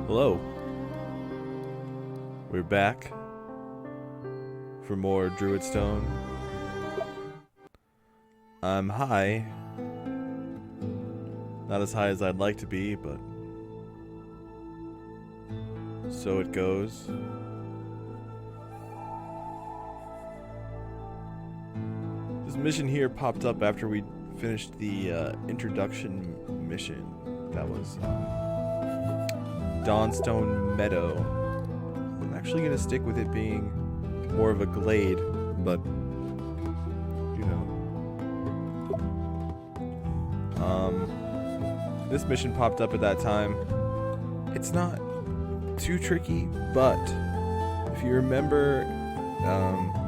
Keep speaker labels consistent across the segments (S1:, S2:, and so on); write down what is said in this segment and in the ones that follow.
S1: Hello. We're back for more Druidstone. I'm high. Not as high as I'd like to be, but so it goes. This mission here popped up after we finished the introduction mission. That was Dawnstone Meadow. I'm actually going to stick with it being more of a glade, but you know. This mission popped up at that time. It's not too tricky, but if you remember,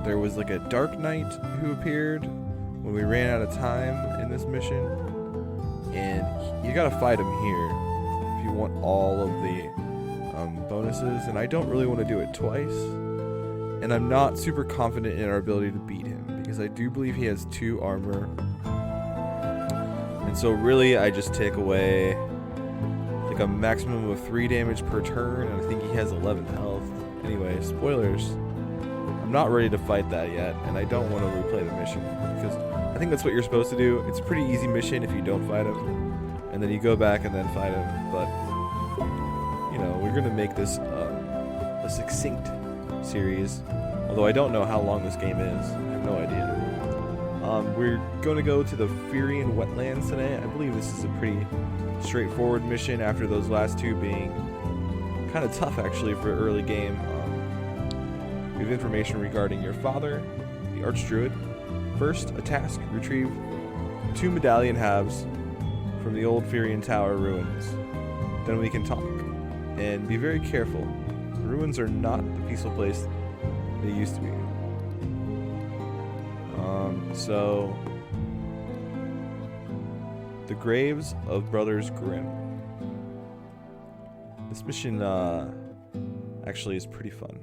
S1: there was like a Dark Knight who appeared when we ran out of time in this mission, and you gotta fight him here if you want all of the bonuses, and I don't really want to do it twice, and I'm not super confident in our ability to beat him because I do believe he has 2 armor, and so really I just take away like a maximum of 3 damage per turn, and I think he has 11 health. Anyway, spoilers. I'm not ready to fight that yet, and I don't want to replay the mission because I think that's what you're supposed to do. It's a pretty easy mission if you don't fight him, and then you go back and then fight him, but you know, we're going to make this a succinct series, although I don't know how long this game is. I have no idea. We're going to go to the Furian Wetlands today. I believe this is a pretty straightforward mission after those last 2 being kind of tough actually for early game. We have information regarding your father, the Archdruid. First, a task: retrieve 2 medallion halves from the old Furian Tower ruins. Then we can talk. And be very careful. The ruins are not the peaceful place they used to be. So the graves of Brothers Grimm. This mission actually is pretty fun.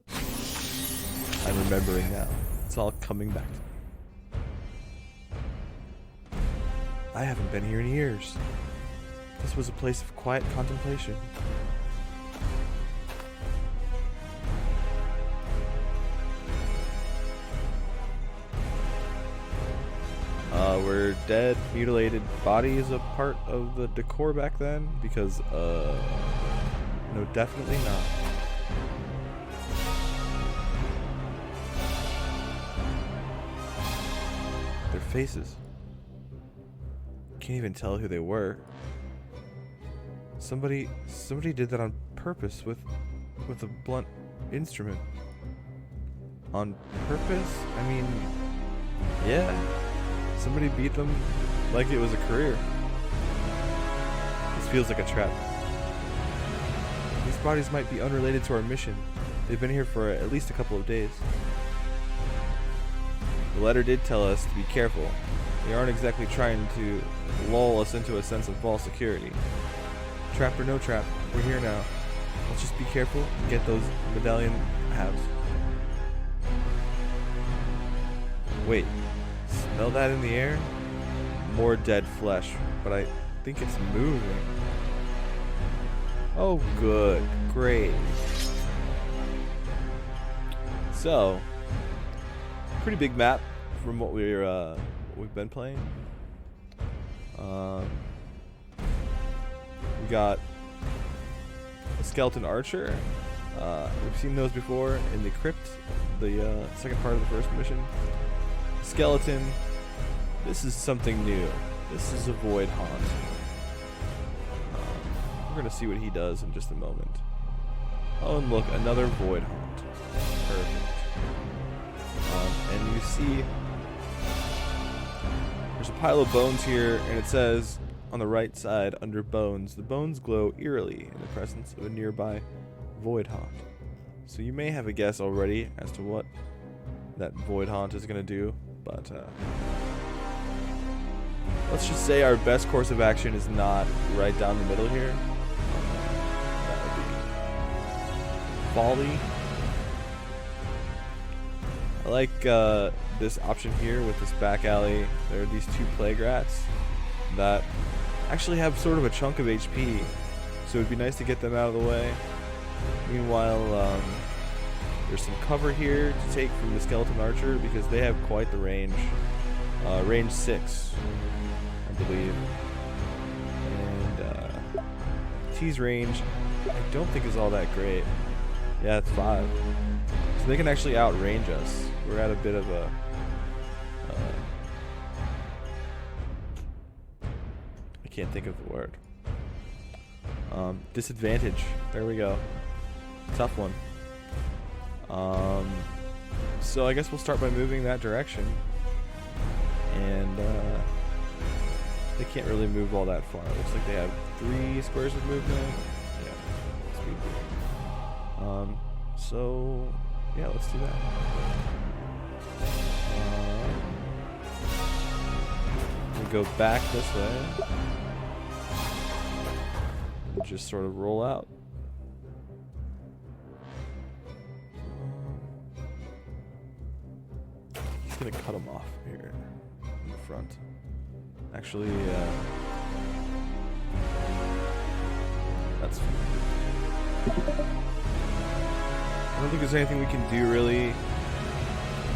S1: I'm remembering now. It's all coming back to me. I haven't been here in years. This was a place of quiet contemplation. Were dead, mutilated bodies a part of the decor back then? Because, no, definitely not. Their faces. Can't even tell who they were. Somebody did that on purpose with a blunt instrument. On purpose? I mean, yeah. Somebody beat them like it was a career. This feels like a trap. These bodies might be unrelated to our mission. They've been here for at least a couple of days. The letter did tell us to be careful. They aren't exactly trying to lull us into a sense of false security. Trap or no trap, we're here now. Let's just be careful and get those medallion halves. Wait. Smell that in the air? More dead flesh, but I think it's moving. Oh, good. Great. So, pretty big map from what we've been playing. We got a skeleton archer. We've seen those before in the crypt, the second part of the first mission. Skeleton. This is something new. This is a void haunt. We're gonna see what he does in just a moment. Oh, and look, another void haunt. Perfect. And you see there's a pile of bones here, and it says on the right side under bones, the bones glow eerily in the presence of a nearby void haunt. So you may have a guess already as to what that void haunt is gonna do. But let's just say our best course of action is not right down the middle here. That would be folly. I like this option here with this back alley. There are these 2 plague rats that actually have sort of a chunk of HP So it'd be nice to get them out of the way. Meanwhile, there's some cover here to take from the skeleton archer because they have quite the range. Range 6, I believe. And T's range, I don't think is all that great. Yeah, it's 5. So they can actually outrange us. We're at a bit of a... I can't think of the word. Disadvantage. There we go. Tough one. So I guess we'll start by moving that direction. And they can't really move all that far. It looks like they have 3 squares of movement. Yeah. Speed. So yeah, let's do that. We go back this way. And just sort of roll out. He's gonna cut him off here in the front. Actually, that's fine. I don't think there's anything we can do really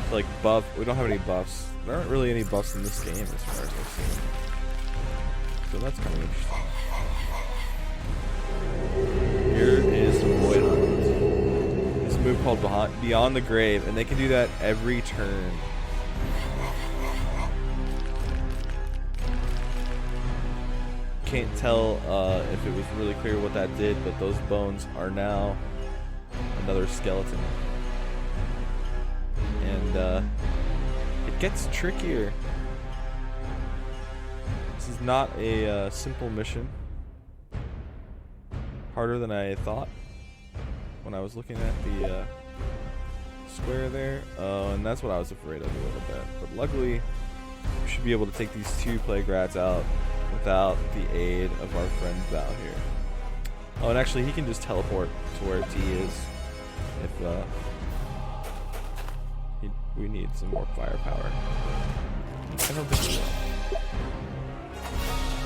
S1: to, like, buff. We don't have any buffs. There aren't really any buffs in this game as far as I've seen. So that's kind of interesting. Here is Void Hunt. This move called Beyond the Grave, and they can do that every turn. Can't tell if it was really clear what that did, but those bones are now another skeleton. And it gets trickier. This is not a simple mission. Harder than I thought when I was looking at the square there. And that's what I was afraid of a little bit. But luckily, we should be able to take these 2 plague rats out without the aid of our friend Val here. Oh, and actually he can just teleport to where T is if we need some more firepower. I don't think we will.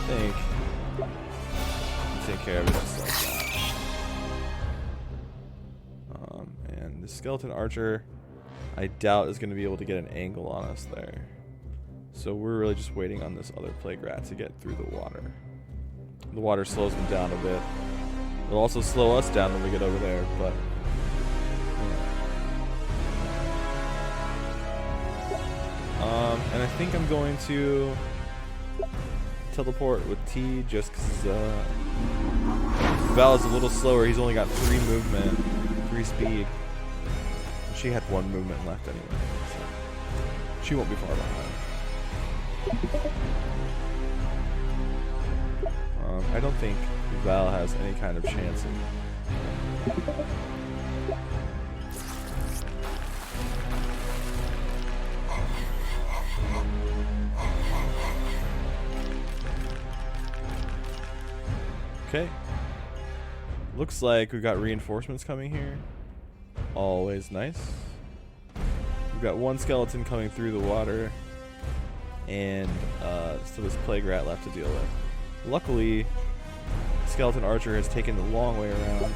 S1: I think we'll take care of it just like that. And the skeleton archer, I doubt is going to be able to get an angle on us there. So we're really just waiting on this other plague rat to get through the water. The water slows them down a bit. It'll also slow us down when we get over there, but... and I think I'm going to teleport with T just because Val is a little slower. He's only got 3 movement, 3 speed. And she had 1 movement left anyway, so she won't be far behind. I don't think Val has any kind of chance in. Okay. Looks like we've got reinforcements coming here. Always nice. We've got 1 skeleton coming through the water. And so this plague rat left to deal with. Luckily, skeleton archer has taken the long way around,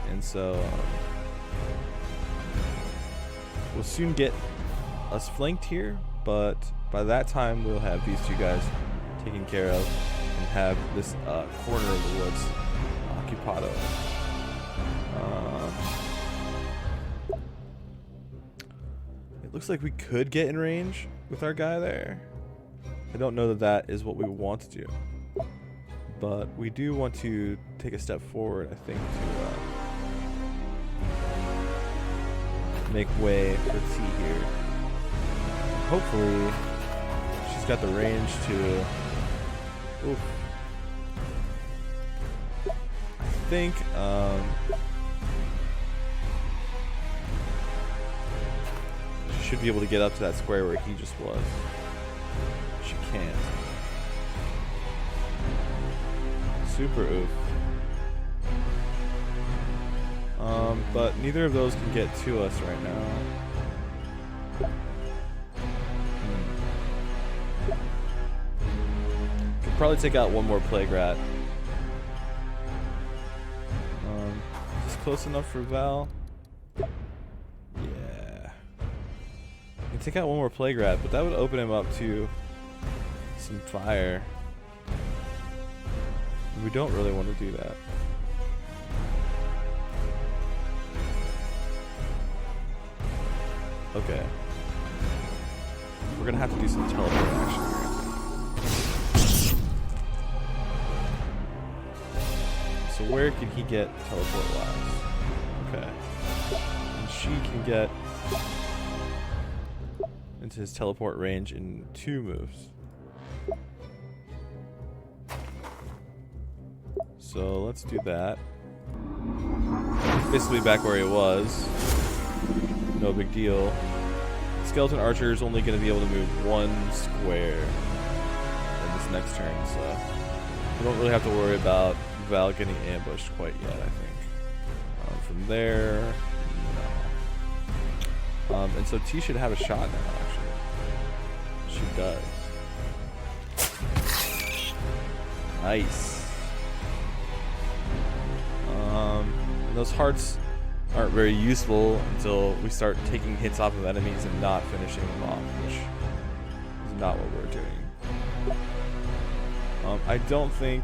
S1: and so we'll soon get us flanked here, but by that time we'll have these 2 guys taken care of and have this corner of the woods occupado. It looks like we could get in range with our guy there. I don't know that that is what we want to do, but we do want to take a step forward, I think, to make way for T here. Hopefully she's got the range to... Oof. I think she should be able to get up to that square where he just was. She can't. Super oof. But neither of those can get to us right now. Could probably take out 1 more plague rat. close enough for Val. Yeah. I can take out one more Plague Rat, but that would open him up to some fire. We don't really want to do that. Okay. We're gonna have to do some teleport action here. So where can he get teleport wise? Okay. And she can get into his teleport range in 2 moves. So let's do that. Basically back where he was. No big deal. Skeleton Archer is only going to be able to move 1 square in this next turn, so we don't really have to worry about Val getting ambushed quite yet, I think. From there, no. And so T should have a shot now, actually. She does. Nice. And those hearts aren't very useful until we start taking hits off of enemies and not finishing them off, which is not what we're doing. I don't think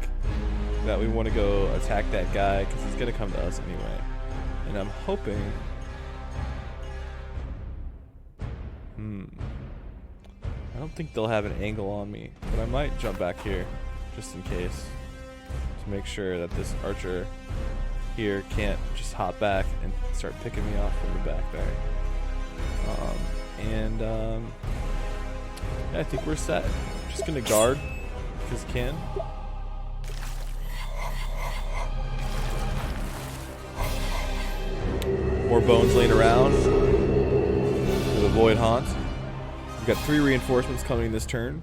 S1: that we want to go attack that guy because he's going to come to us anyway. And I'm hoping... I don't think they'll have an angle on me, but I might jump back here just in case to make sure that this archer here can't just hop back and start picking me off from the back there. Yeah, I think we're set. Just gonna guard because can. More bones laying around for the Void Haunt. We've got 3 reinforcements coming this turn.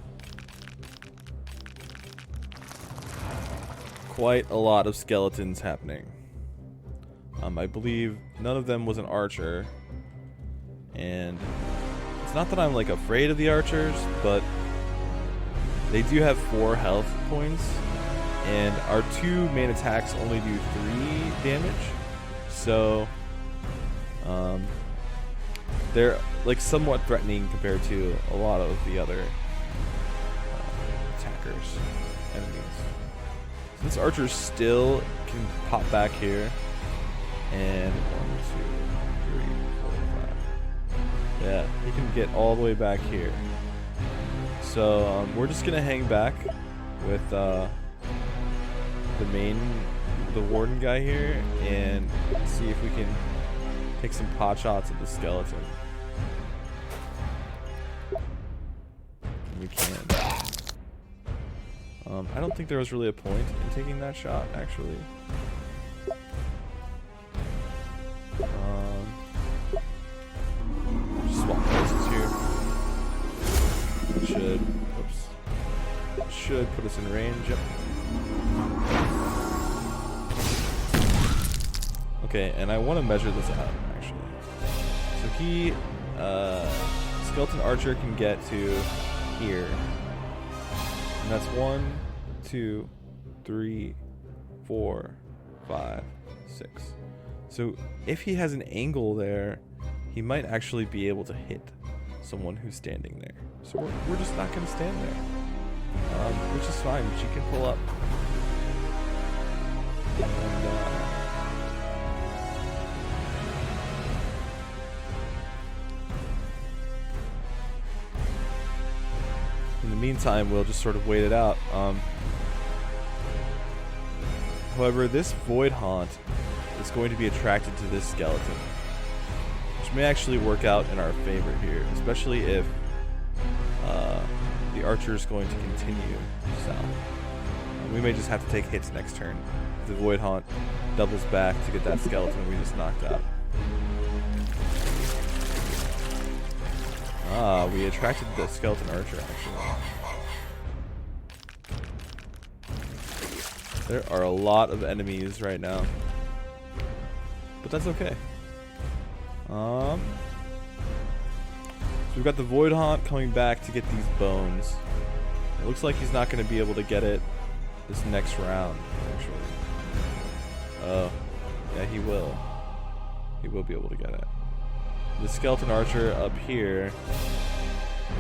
S1: Quite a lot of skeletons happening. I believe none of them was an archer, and it's not that I'm like afraid of the archers, but they do have 4 health points, and our 2 main attacks only do 3 damage, so they're like somewhat threatening compared to a lot of the other attackers, enemies. So this archer still can pop back here. And 1, 2, 3, 4, 5. Yeah, he can get all the way back here. So we're just gonna hang back with the warden guy here and see if we can take some pot shots at the skeleton. We can. I don't think there was really a point in taking that shot, actually. Swap places here. Should put us in range. Yep. Okay, and I want to measure this out actually. So he, Skeleton Archer can get to here, and that's 1, 2, 3, 4, 5, 6. So if he has an angle there, he might actually be able to hit someone who's standing there. So we're just not going to stand there, which is fine. She can pull up. And, in the meantime, we'll just sort of wait it out. However, this Void Haunt is going to be attracted to this skeleton, which may actually work out in our favor here, especially if the archer is going to continue south. We may just have to take hits next turn. If the Void Haunt doubles back to get that skeleton we just knocked out. Ah, we attracted the skeleton archer actually. There are a lot of enemies right now, but that's okay. So we've got the Void Haunt coming back to get these bones. It looks like he's not going to be able to get it this next round, actually. Oh. Yeah, he will. He will be able to get it. The skeleton archer up here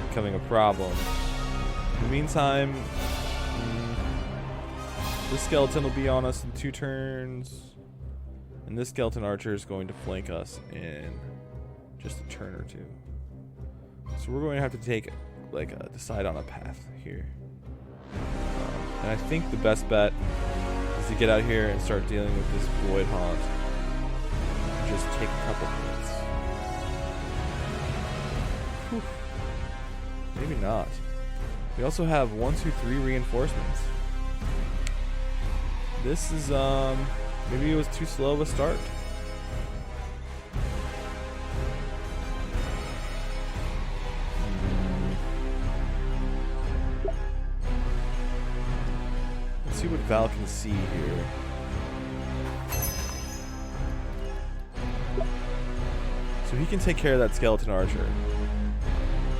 S1: becoming a problem. In the meantime, this skeleton will be on us in 2 turns. And this skeleton archer is going to flank us in just a turn or 2. So we're going to have to take, decide on a path here. And I think the best bet is to get out here and start dealing with this void haunt. And just take a couple hits. Whew. Maybe not. We also have 1, 2, 3 reinforcements. This is, maybe it was too slow of a start. Let's see what Val can see here. So he can take care of that skeleton archer,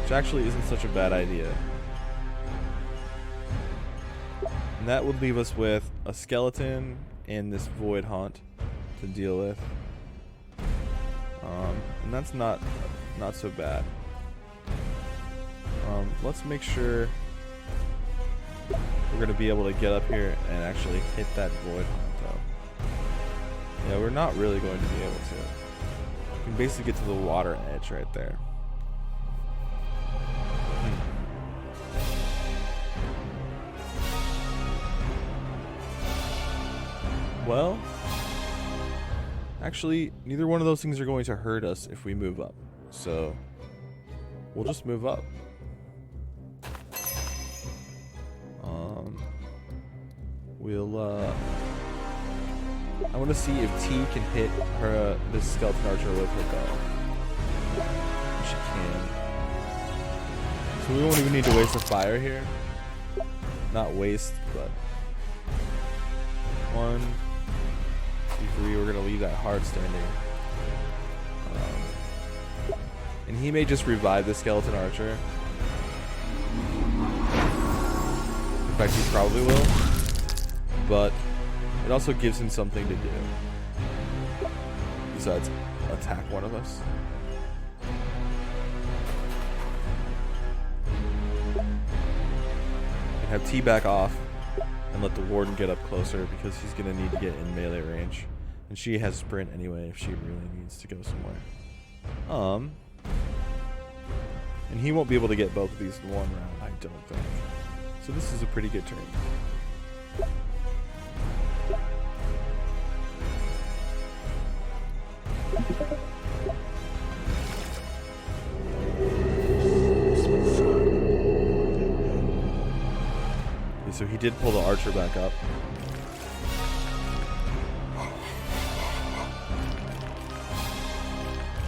S1: which actually isn't such a bad idea. And that would leave us with a skeleton and this void haunt to deal with. And that's not so bad. Let's make sure we're going to be able to get up here and actually hit that void haunt though. Yeah, we're not really going to be able to. We can basically get to the water edge right there. Well, actually, neither one of those things are going to hurt us if we move up. So, we'll just move up. I want to see if T can hit this skeleton archer with her bow. She can. So we won't even need to waste a fire here. Not waste, but 1, 2, 3. We're gonna leave that heart standing. And he may just revive the skeleton archer. In fact, he probably will. But it also gives him something to do besides attack one of us. And have T back off and let the warden get up closer because he's gonna need to get in melee range. And she has sprint anyway if she really needs to go somewhere. And he won't be able to get both of these in one round, I don't think. So this is a pretty good turn. Okay, so he did pull the archer back up.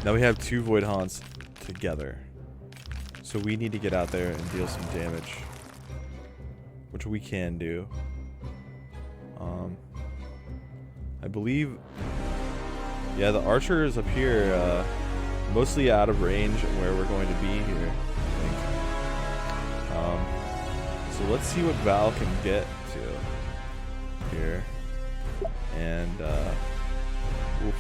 S1: Now we have 2 void haunts together. So we need to get out there and deal some damage, which we can do. I believe, yeah, the archer is up here, mostly out of range and where we're going to be here, I think. So let's see what Val can get to here. And, oof.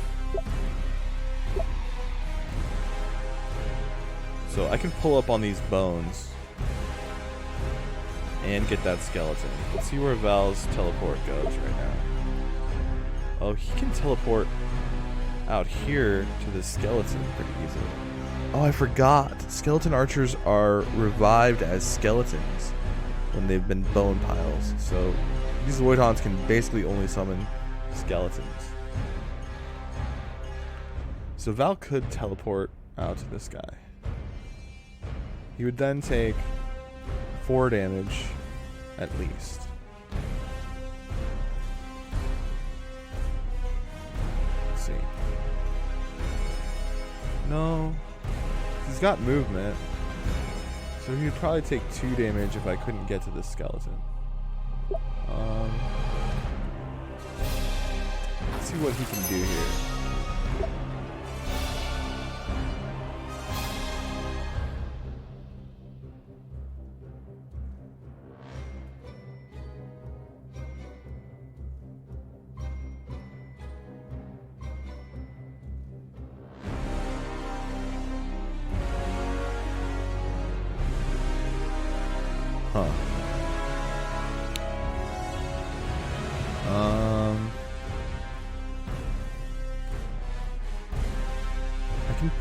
S1: So I can pull up on these bones and get that skeleton. Let's see where Val's teleport goes right now. Oh, he can teleport out here to the skeleton pretty easily. Oh, I forgot. Skeleton archers are revived as skeletons when they've been bone piles. So these void haunts can basically only summon skeletons. So Val could teleport out to this guy. He would then take 4 damage at least. Let's see. No. He's got movement. So he would probably take 2 damage if I couldn't get to this skeleton. Let's see what he can do here.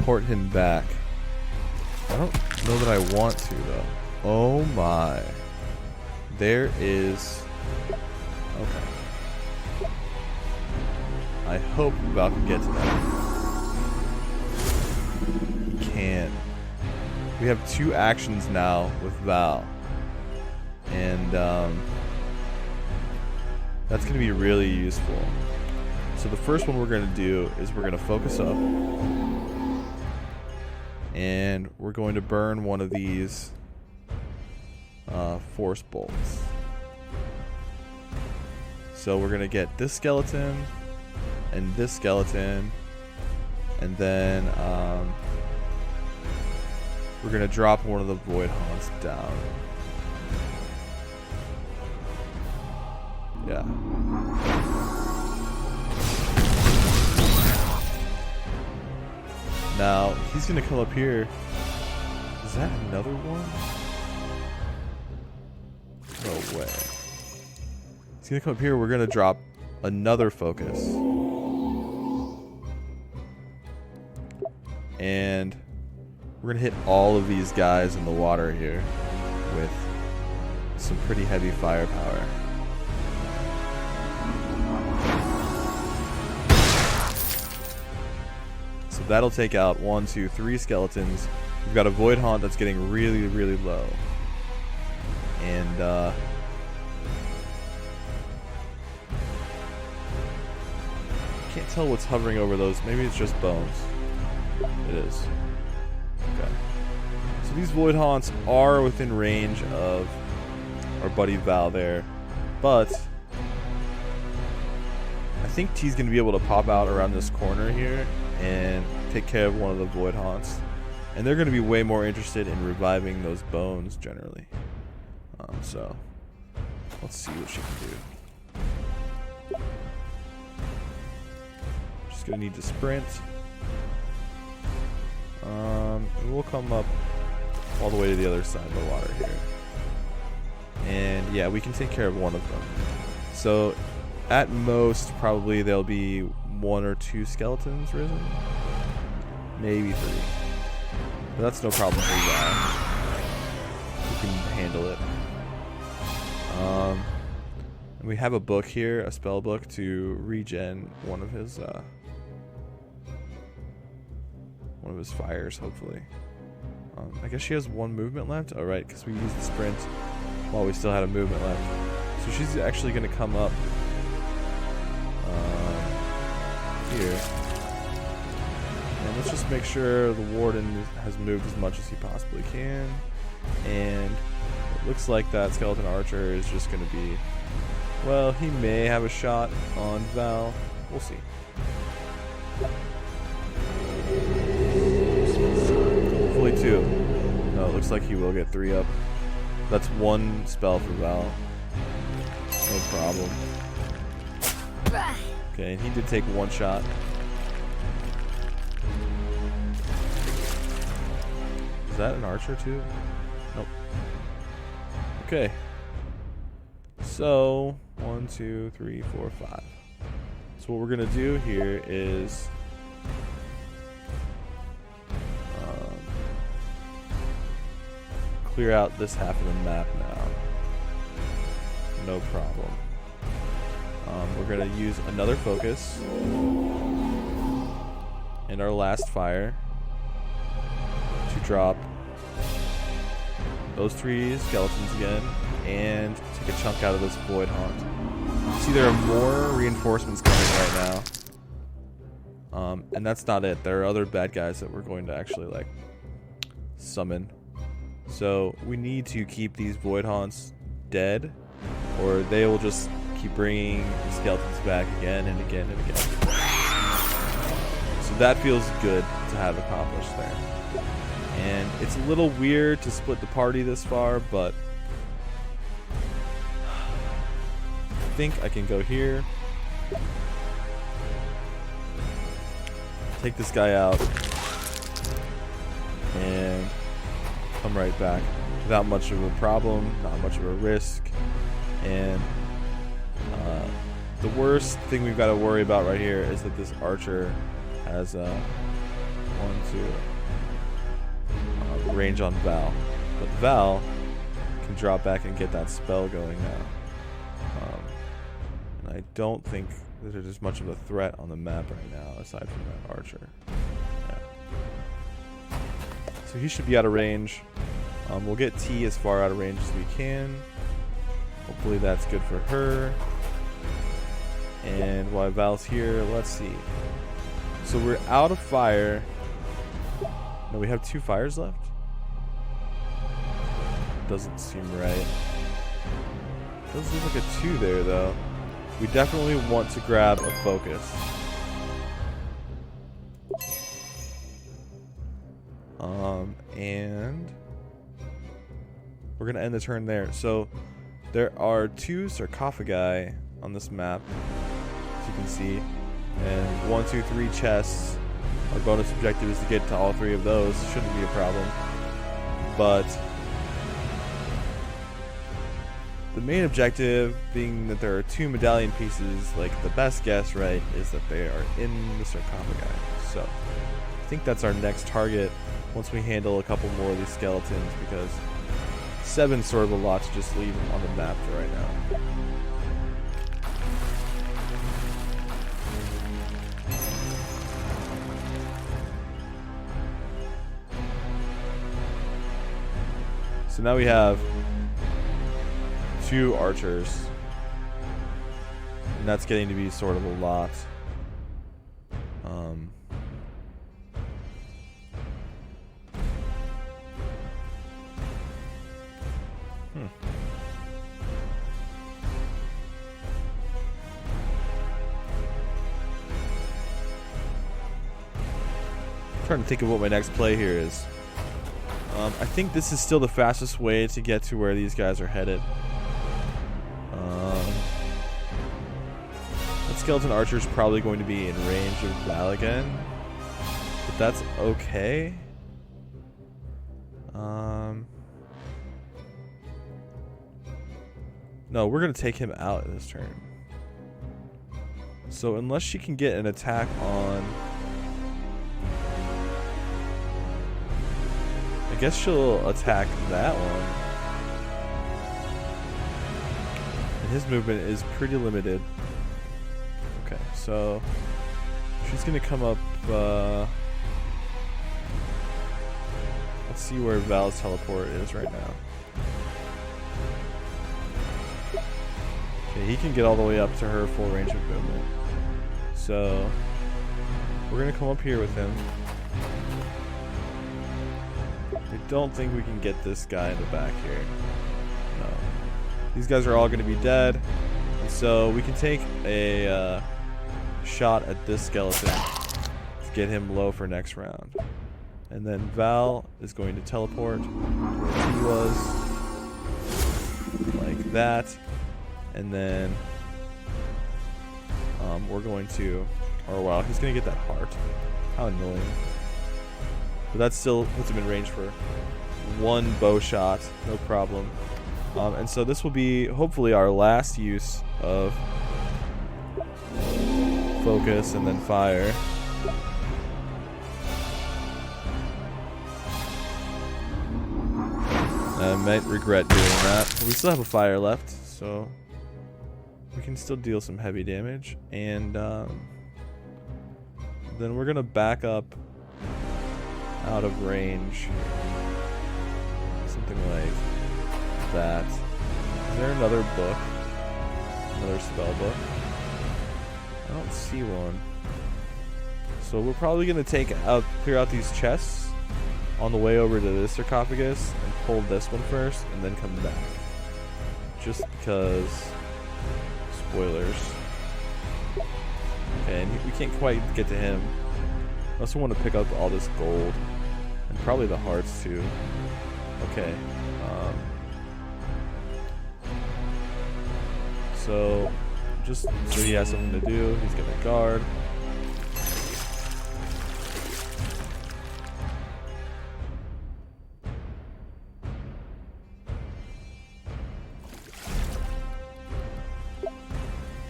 S1: teleport him back. I don't know that I want to, though. Oh my. There is... Okay. I hope Val can get to that. He can't. We have 2 actions now with Val. And, that's going to be really useful. So the first one we're going to do is we're going to focus up. And we're going to burn one of these force bolts. So we're going to get this skeleton and this skeleton. And then we're going to drop one of the void haunts down. Yeah. Now, he's going to come up here. Is that another one? No way. He's going to come up here. We're going to drop another focus. And we're going to hit all of these guys in the water here with some pretty heavy firepower. So that'll take out 1, 2, 3 skeletons. We've got a void haunt that's getting really, really low. And can't tell what's hovering over those. Maybe it's just bones. It is. Okay. So these void haunts are within range of our buddy Val there, but I think T's going to be able to pop out around this corner here and take care of one of the void haunts, and they're going to be way more interested in reviving those bones generally. So let's see what she can do. She's going to need to sprint. We'll come up all the way to the other side of the water here, and yeah, we can take care of one of them. So at most probably there'll be 1 or 2 skeletons risen, maybe 3, but that's no problem for you guys. You can handle it. And we have a book here, a spell book, to regen one of his fires, hopefully. I guess she has 1 movement left. Oh, right, because we used the sprint while we still had a movement left. So she's actually going to come up here. And let's just make sure the warden has moved as much as he possibly can. And it looks like that skeleton archer is just going to be... Well, he may have a shot on Val. We'll see. Hopefully 2. No, it looks like he will get 3 up. That's 1 spell for Val. No problem. Okay, and he did take 1 shot. Is that an archer too? Nope. Okay. So 1, 2, 3, 4, 5. So what we're gonna do here is clear out this half of the map now. No problem. We're gonna use another focus and our last fire to drop those 3 skeletons again and take a chunk out of this void haunt. See, there are more reinforcements coming right now, and that's not it. There are other bad guys that we're going to actually like summon. So we need to keep these void haunts dead, or they will just keep bringing the skeletons back again and again and again. So that feels good to have accomplished there. And it's a little weird to split the party this far, but I think I can go here, take this guy out, and come right back without much of a problem, not much of a risk. And the worst thing we've got to worry about right here is that this archer has want to range on Val. But Val can drop back and get that spell going now. And I don't think that there's much of a threat on the map right now, aside from that archer. Yeah. So he should be out of range. We'll get T as far out of range as we can. Hopefully that's good for her. And while Val's here, let's see. So we're out of fire. No, we have 2 fires left. Doesn't seem right. Does look like a 2 there though. We definitely want to grab a focus. And we're gonna end the turn there. So there are 2 sarcophagi on this map, as you can see, and 1, 2, 3 chests. Our bonus objective is to get to all 3 of those. Shouldn't be a problem. But the main objective being that there are 2 medallion pieces, like the best guess, right, is that they are in the sarcophagi. So I think that's our next target once we handle a couple more of these skeletons, because 7's sort of a lot to just leave on the map for right now. So now we have 2 archers, and that's getting to be sort of a lot. I'm trying to think of what my next play here is. I think this is still the fastest way to get to where these guys are headed. That skeleton archer is probably going to be in range of Val again, but that's okay. No, we're going to take him out this turn. So unless she can get an attack on... I guess she'll attack that one. And his movement is pretty limited. Okay, so she's gonna come up. Let's see where Val's teleport is right now. Okay, he can get all the way up to her full range of movement. So we're gonna come up here with him. I don't think we can get this guy in the back here. No. These guys are all going to be dead. And so we can take a shot at this skeleton to get him low for next round. And then Val is going to teleport where he was. Like that. And then we're going to... Oh wow, he's going to get that heart. How annoying. But that still puts him in range for 1 bow shot, no problem. And so this will be hopefully our last use of focus and then fire. I might regret doing that. But we still have a fire left, so we can still deal some heavy damage. And then we're going to back up out of range. Something like that. Is there another book? Another spell book? I don't see one. So we're probably going to clear out these chests on the way over to this sarcophagus and pull this one first and then come back. Just because spoilers. Okay, and we can't quite get to him. I also want to pick up all this gold. And probably the hearts too. Okay. So, just so he has something to do, he's gonna guard.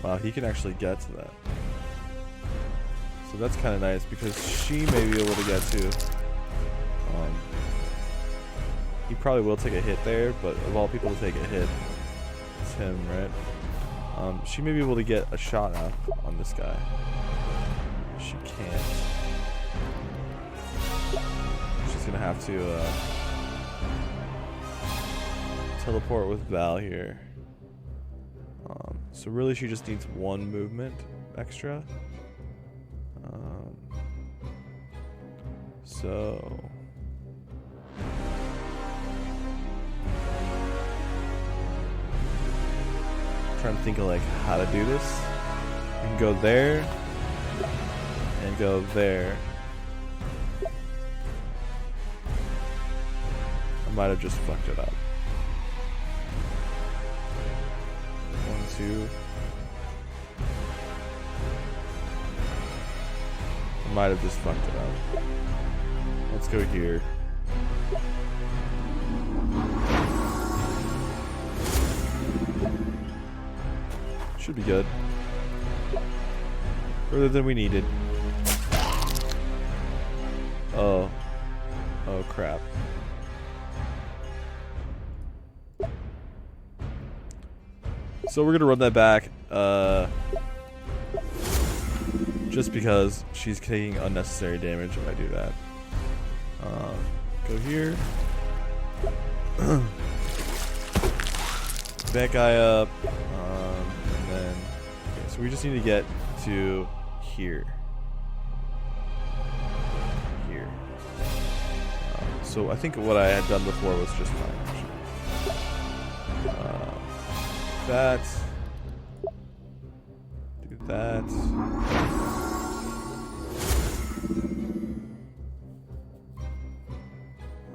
S1: Wow, he can actually get to that. So that's kind of nice because she may be able to get to. He probably will take a hit there, but of all people to take a hit, it's him, right? She may be able to get a shot up on this guy. She can't. She's gonna have to teleport with Val here. So really she just needs one movement extra. So trying to think of like how to do this. You can go there and go there. I might have just fucked it up. 1, 2. I might have just fucked it up. Let's go here. Should be good. Further than we needed. Oh. Oh crap. So we're gonna run that back. Just because she's taking unnecessary damage if I do that. Go here. That guy up. And then, okay, so we just need to get to here. Here. So I think what I had done before was just fine, actually. That. Do that.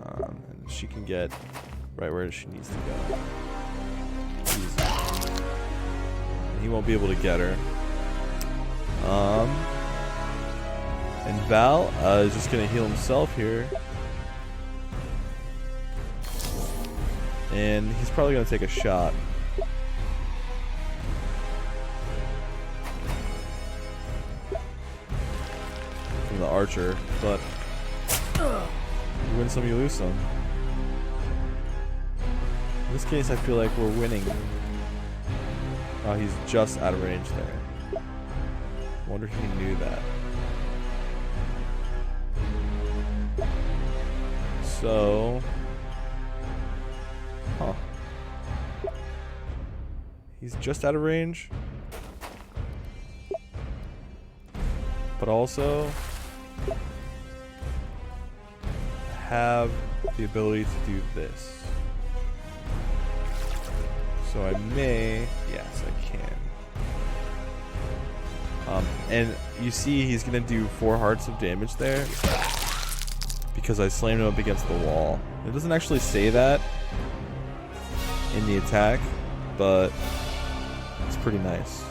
S1: And she can get right where she needs to go. Easy. And he won't be able to get her. And Val is just gonna heal himself here. And he's probably gonna take a shot. From the archer, but you win some, you lose some. In this case, I feel like we're winning. Oh, he's just out of range there. Wonder if he knew that. So, huh? He's just out of range, but also have the ability to do this. So I may, yes, I can. And you see he's gonna do 4 hearts of damage there because I slammed him up against the wall. It doesn't actually say that in the attack, but it's pretty nice.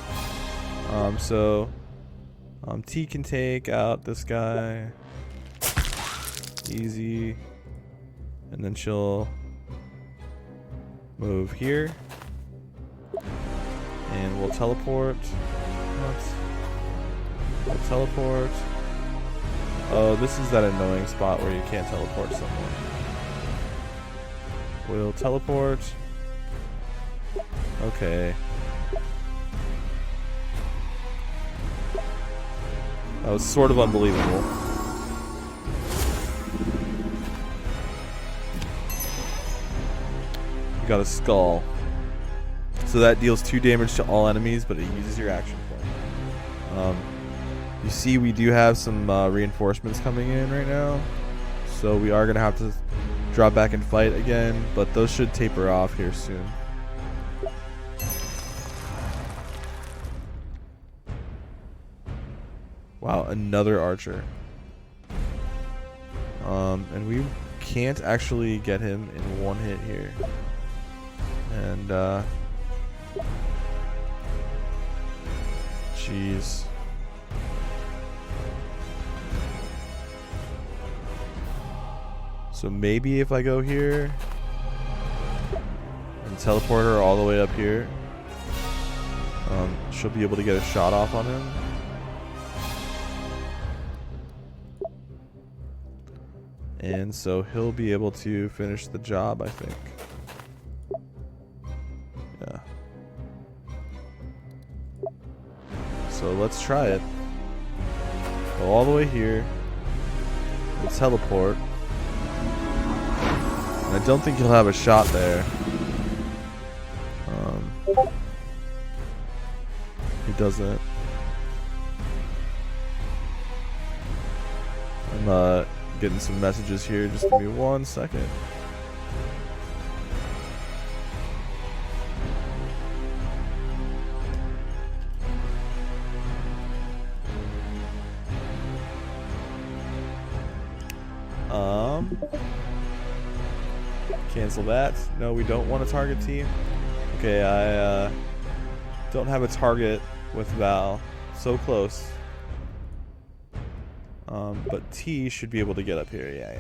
S1: T can take out this guy. Easy. And then she'll move here. And we'll teleport. We'll teleport. Oh, this is that annoying spot where you can't teleport someone. We'll teleport. Okay. That was sort of unbelievable. You got a skull. So that deals 2 damage to all enemies, but it uses your action point. You see we do have some reinforcements coming in right now. So we are going to have to drop back and fight again, but those should taper off here soon. Wow, another archer. And we can't actually get him in 1 hit here. And jeez. So maybe if I go here and teleport her all the way up here, she'll be able to get a shot off on him. And so he'll be able to finish the job, I think. Yeah. So let's try it. Go all the way here. And teleport. And I don't think he'll have a shot there. He doesn't. I'm getting some messages here. Just give me 1 second. Cancel that. No, we don't want a target T. Okay, I don't have a target with Val. So close. But T should be able to get up here. Yeah.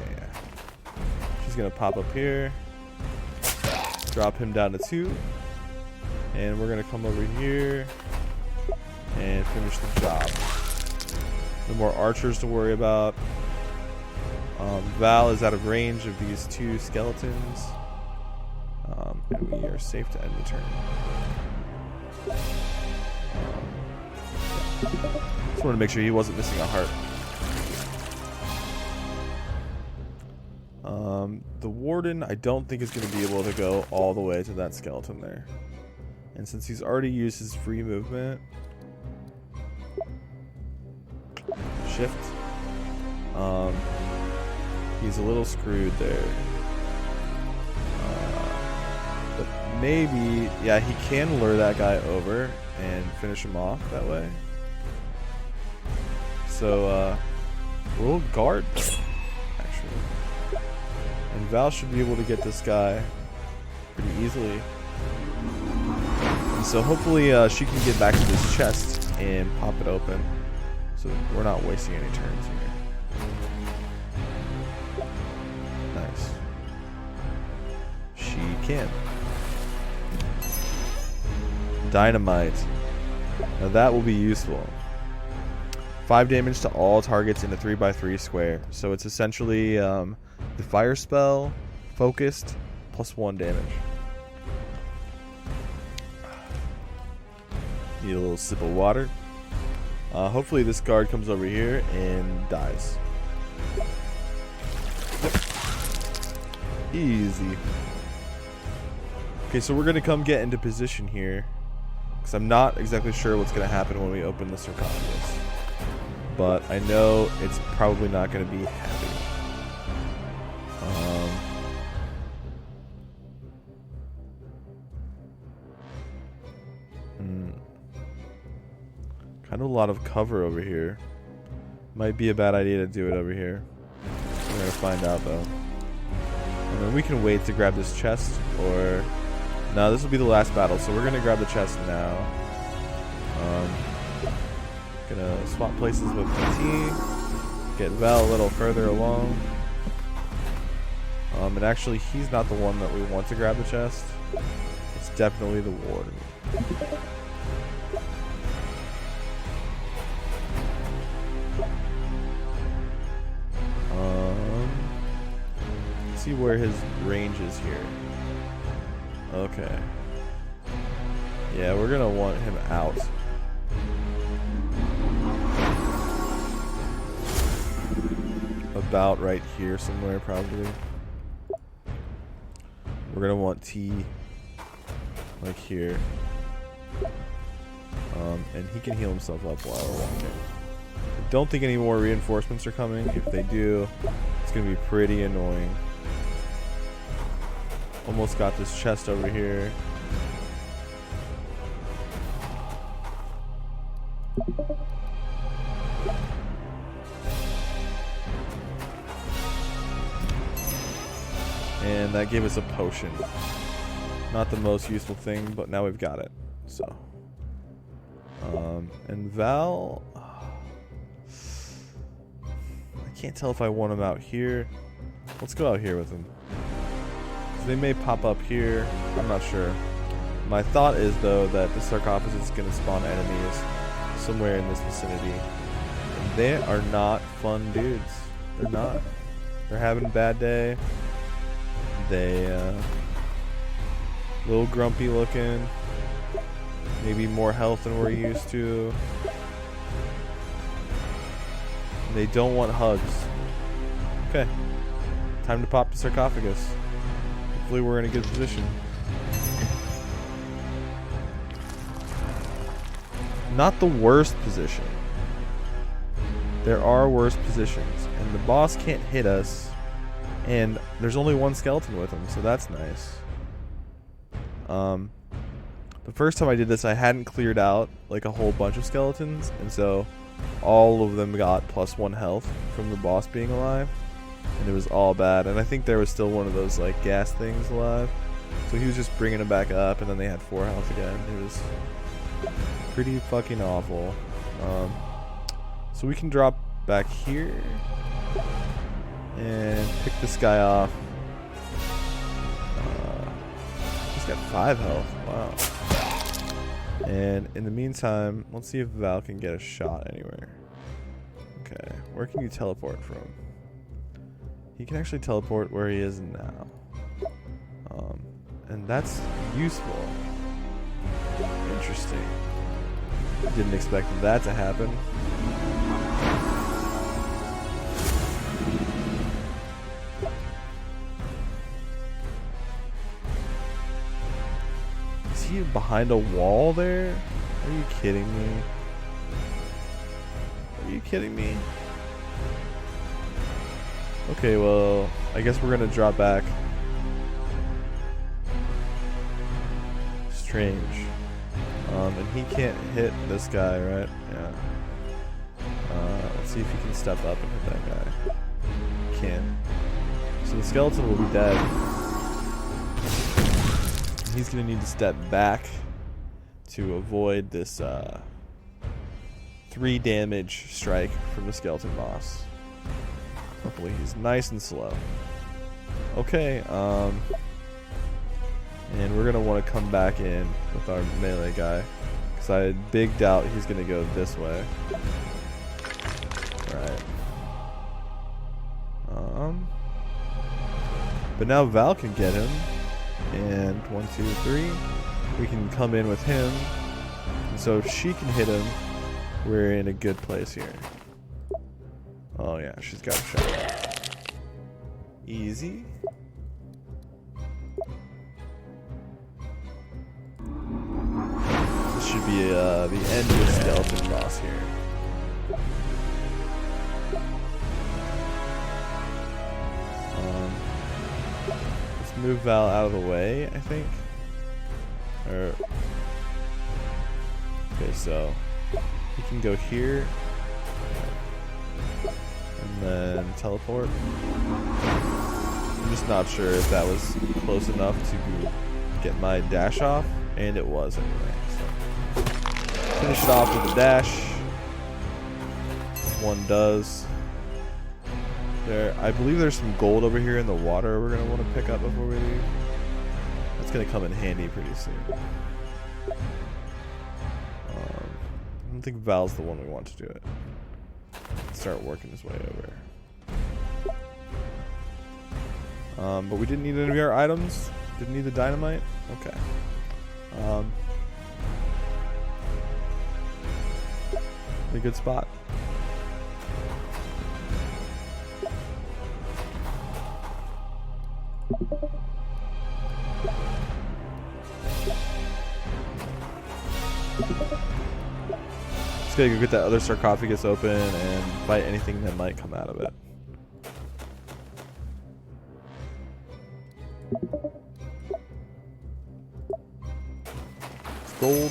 S1: She's gonna pop up here. Drop him down to 2. And we're gonna come over here and finish the job. No more archers to worry about. Val is out of range of these 2 skeletons. And we are safe to end the turn. Just want to make sure he wasn't missing a heart. The Warden, I don't think is going to be able to go all the way to that skeleton there. And since he's already used his free movement, shift, he's a little screwed there. But maybe, yeah, he can lure that guy over and finish him off that way. So, we'll guard though, actually. And Val should be able to get this guy pretty easily. And so hopefully she can get back to this chest and pop it open. So we're not wasting any turns here. Nice. She can. Dynamite. Now that will be useful. 5 damage to all targets in a 3x3 square. So it's essentially the fire spell, focused, +1 damage. Need a little sip of water. Hopefully this guard comes over here and dies. Easy. Okay, so we're going to come get into position here. Because I'm not exactly sure what's going to happen when we open the sarcophagus. But I know it's probably not going to be happy. Kind of a lot of cover over here. Might be a bad idea to do it over here. We're going to find out though. And then we can wait to grab this chest, or... No, this will be the last battle, so we're going to grab the chest now. Gonna swap places with the T. Get Val a little further along. And actually, he's not the one that we want to grab the chest. It's definitely the Warden. Let's see where his range is here. Okay. Yeah, we're gonna want him out. About right here somewhere, probably. We're gonna want T like here. And he can heal himself up while we're walking. I don't think any more reinforcements are coming. If they do, it's gonna be pretty annoying. Almost got this chest over here. And that gave us a potion. Not the most useful thing, but now we've got it. So. And Val... I can't tell if I want him out here. Let's go out here with him. They may pop up here. I'm not sure. My thought is, though, that the sarcophagus is going to spawn enemies somewhere in this vicinity. And they are not fun dudes. They're not. They're having a bad day. They a little grumpy looking. Maybe more health than we're used to. They don't want hugs. Okay. Time to pop the sarcophagus. Hopefully we're in a good position. Not the worst position. There are worse positions. And the boss can't hit us. And there's only one skeleton with him, so that's nice. The first time I did this, I hadn't cleared out like a whole bunch of skeletons, and so all of them got +1 health from the boss being alive, and it was all bad. And I think there was still one of those like gas things alive, so he was just bringing them back up, and then they had 4 health again. It was pretty fucking awful. So we can drop back here and pick this guy off. He's got 5 health. Wow. And in the meantime, let's see if Val can get a shot anywhere. Okay, where can you teleport from? He can actually teleport where he is now. And that's useful. Interesting. Didn't expect that to happen. Is he behind a wall there? Are you kidding me? Are you kidding me? Okay, well, I guess we're gonna drop back. Strange. And he can't hit this guy, right? Yeah. Let's see if he can step up and hit that guy. He can't. So the skeleton will be dead. He's gonna need to step back to avoid this 3 damage strike from the skeleton boss. Hopefully he's nice and slow. Okay, and we're gonna want to come back in with our melee guy, because I had big doubt he's gonna go this way. Right. But now Val can get him. And 1, 2, 3. We can come in with him. And so if she can hit him, we're in a good place here. Oh yeah, she's got a shot. Easy. This should be the end of the skeleton boss here. Let's move Val out of the way, I think. Okay, so he can go here. And then teleport. I'm just not sure if that was close enough to get my dash off, and it was anyway. So finish it off with a dash. One does. There, I believe there's some gold over here in the water we're gonna want to pick up before we leave. That's gonna come in handy pretty soon. I don't think Val's the one we want to do it. Let's start working his way over. But we didn't need any of our items. Didn't need the dynamite. Okay. A good spot. Just gotta go get that other sarcophagus open and fight anything that might come out of it. It's gold.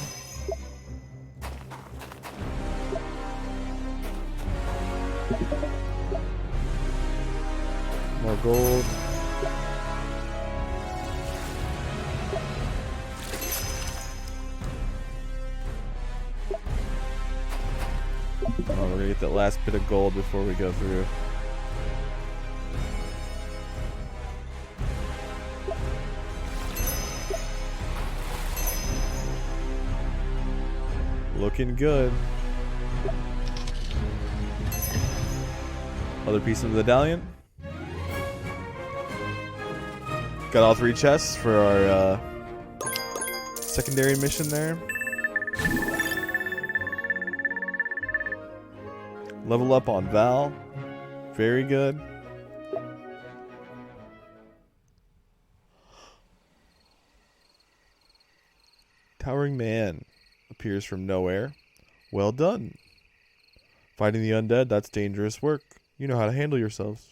S1: More gold. We're gonna get that last bit of gold before we go through. Looking good. Other piece of the medallion. Got all 3 chests for our secondary mission there. Level up on Val. Very good. Towering man appears from nowhere. Well done. Fighting the undead, that's dangerous work. You know how to handle yourselves.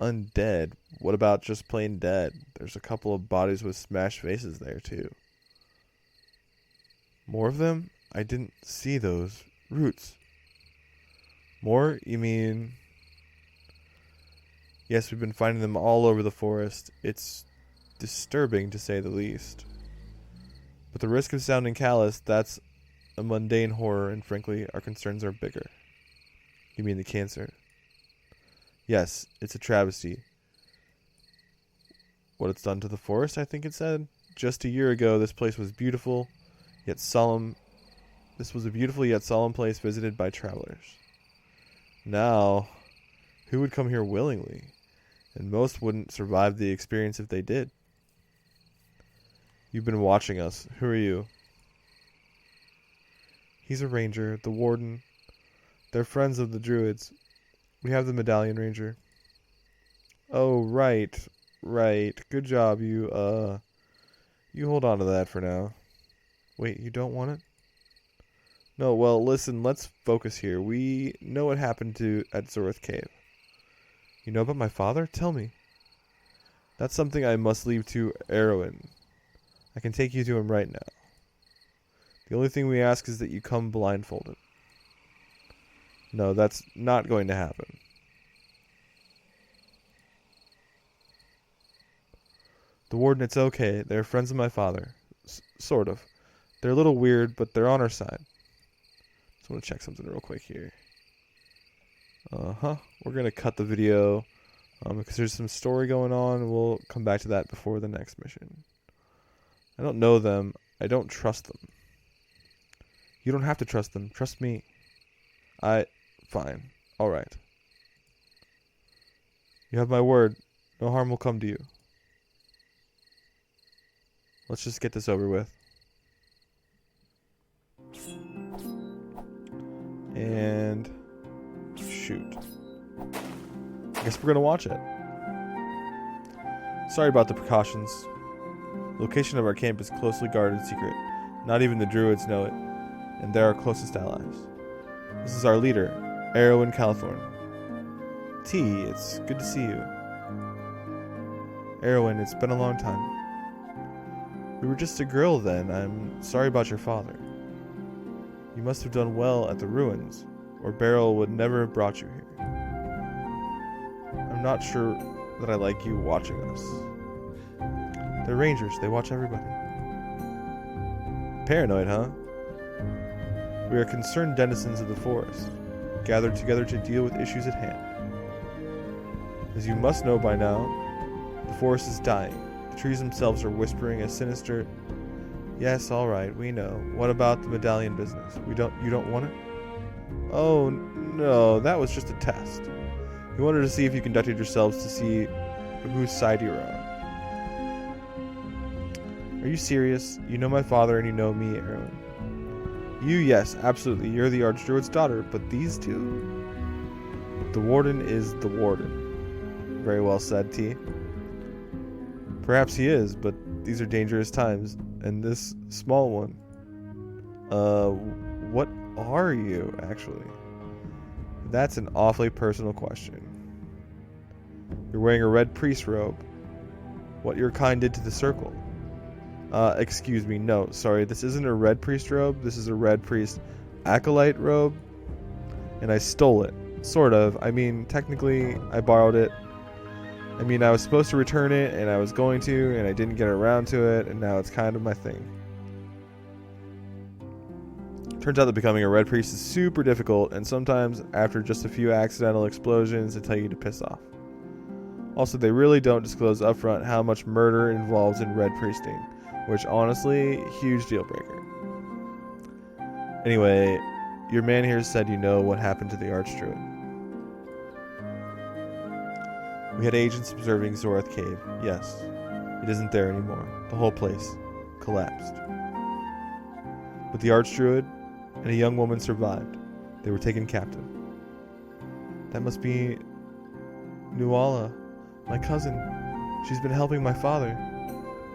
S1: Undead? What about just plain dead? There's a couple of bodies with smashed faces there, too. More of them? I didn't see those. Roots. More? You mean... Yes, we've been finding them all over the forest. It's disturbing, to say the least. But the risk of sounding callous, that's a mundane horror, and frankly, our concerns are bigger. You mean the cancer? Yes, it's a travesty. What it's done to the forest, I think it said. Just a year ago, this place was beautiful, yet solemn. This was a beautiful yet solemn place visited by travelers. Now, who would come here willingly? And most wouldn't survive the experience if they did. You've been watching us. Who are you? He's a ranger, the warden. They're friends of the druids. We have the medallion ranger. Oh, right. Good job. You hold on to that for now. Wait, you don't want it? No, well, listen, let's focus here. We know what happened at Zorth Cave. You know about my father? Tell me. That's something I must leave to Erwin. I can take you to him right now. The only thing we ask is that you come blindfolded. No, that's not going to happen. The warden, it's okay. They're friends of my father. Sort of. They're a little weird, but they're on our side. Just want to check something real quick here. We're going to cut the video because there's some story going on, and we'll come back to that before the next mission. I don't know them. I don't trust them. You don't have to trust them. Trust me. Fine. All right. You have my word. No harm will come to you. Let's just get this over with. And shoot. I guess we're gonna watch it. Sorry about the precautions. The location of our camp is closely guarded secret. Not even the druids know it, and they're our closest allies. This is our leader, Erwin Calthorn. T, it's good to see you. Erwin, it's been a long time. We were just a girl then. I'm sorry about your father. You must have done well at the ruins, or Beryl would never have brought you here. I'm not sure that I like you watching us. They're rangers. They watch everybody. Paranoid, huh? We are concerned denizens of the forest, gathered together to deal with issues at hand. As you must know by now, the forest is dying. The trees themselves are whispering a sinister... Yes, all right, we know. What about the medallion business? You don't want it? Oh, no, that was just a test. We wanted to see if you conducted yourselves to see whose side you're on. Are you serious? You know my father and you know me, Erwin. You, yes, absolutely. You're the Archdruid's daughter, but these two... The warden is the warden. Very well said, T. Perhaps he is, but these are dangerous times. And this small one... what are you, actually? That's an awfully personal question. You're wearing a red priest robe. What your kind did to the circle. Excuse me, no, sorry, this isn't a red priest robe, this is a red priest acolyte robe, and I stole it, sort of. I mean, technically, I borrowed it. I mean, I was supposed to return it, and I was going to, and I didn't get around to it, and now it's kind of my thing. Turns out that becoming a red priest is super difficult, and sometimes, after just a few accidental explosions, they tell you to piss off. Also, they really don't disclose upfront how much murder involves in red priesting, which, honestly, huge deal breaker. Anyway, your man here said you know what happened to the Archdruid. We had agents observing Zorath Cave. Yes, it isn't there anymore. The whole place collapsed. But the Archdruid and a young woman survived. They were taken captive. That must be Nuala, my cousin. She's been helping my father.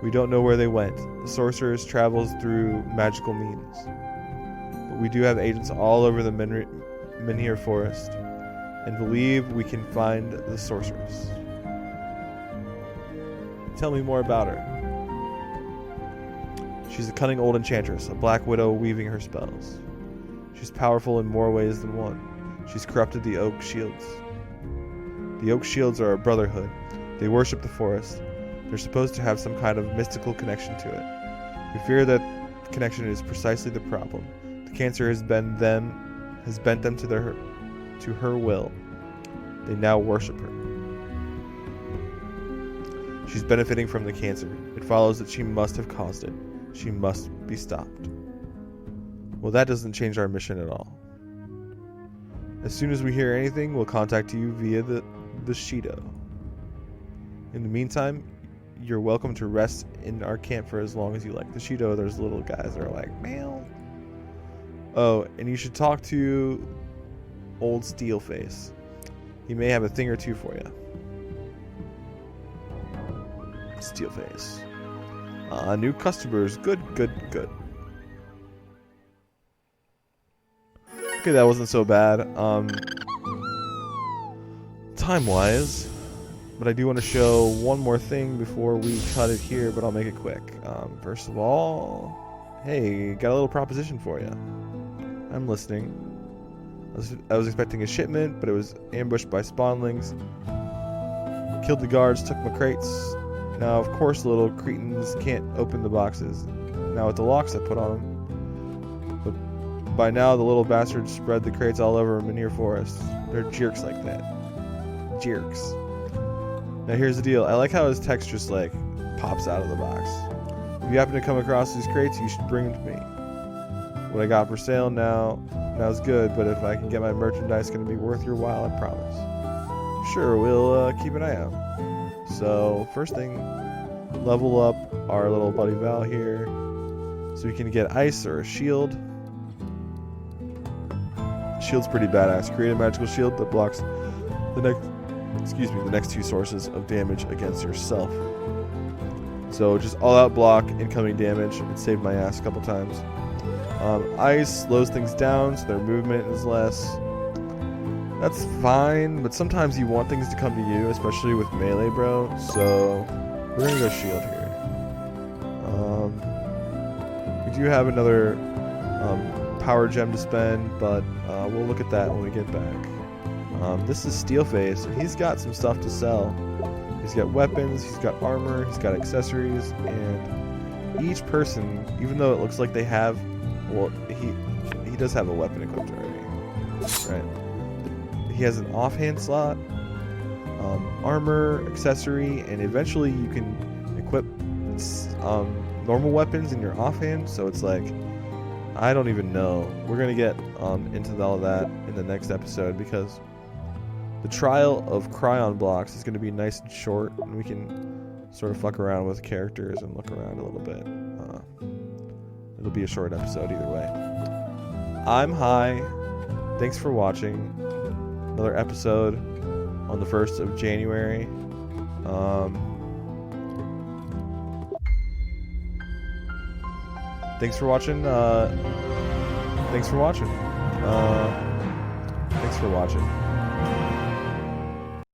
S1: We don't know where they went. The sorceress travels through magical means. But we do have agents all over the Menhir forest and believe we can find the sorceress. Tell me more about her. She's a cunning old enchantress, a black widow weaving her spells. She's powerful in more ways than one. She's corrupted the Oak Shields. The Oak Shields are a brotherhood. They worship the forest. They're supposed to have some kind of mystical connection to it. We fear that the connection is precisely the problem. The cancer has bent them to her will. They now worship her. She's benefiting from the cancer. It follows that she must have caused it. She must be stopped. Well, that doesn't change our mission at all. As soon as we hear anything, we'll contact you via the Shido. In the meantime, you're welcome to rest in our camp for as long as you like. The Shido, there's little guys that are like, meow. Oh, and you should talk to old Steelface. He may have a thing or two for you. Steelface. New customers. Good. Okay, that wasn't so bad. Time-wise. But I do want to show one more thing before we cut it here, but I'll make it quick. First of all, hey, got a little proposition for you. I'm listening. I was expecting a shipment, but it was ambushed by spawnlings. Killed the guards, took my crates. Now, of course, the little cretins can't open the boxes. Now with the locks I put on them. But by now, the little bastards spread the crates all over Menhir Forest. They're jerks like that. Jerks. Now here's the deal. I like how his text just like pops out of the box. If you happen to come across these crates, you should bring them to me. What I got for sale now's good, but if I can get my merchandise, it's gonna be worth your while, I promise. Sure, we'll keep an eye out. So first thing, level up our little buddy Val here, so we can get ice or a shield. Shield's pretty badass. Create a magical shield that blocks the next two sources of damage against yourself. So just all-out block incoming damage. It saved my ass a couple times. Ice slows things down, so their movement is less. That's fine, but sometimes you want things to come to you, especially with melee, bro. So we're gonna go shield here. We do have another power gem to spend, but we'll look at that when we get back. This is Steelface, and he's got some stuff to sell. He's got weapons, he's got armor, he's got accessories, and each person, even though it looks like they have, well, he does have a weapon equipped already, right? He has an offhand slot, armor, accessory, and eventually you can equip normal weapons in your offhand, so it's like, I don't even know. We're going to get into all of that in the next episode, because the trial of Cryon blocks is going to be nice and short, and we can sort of fuck around with characters and look around a little bit. It'll be a short episode either way. I'm High. Thanks for watching. Another episode on the 1st of January. Thanks for watching. Thanks for watching.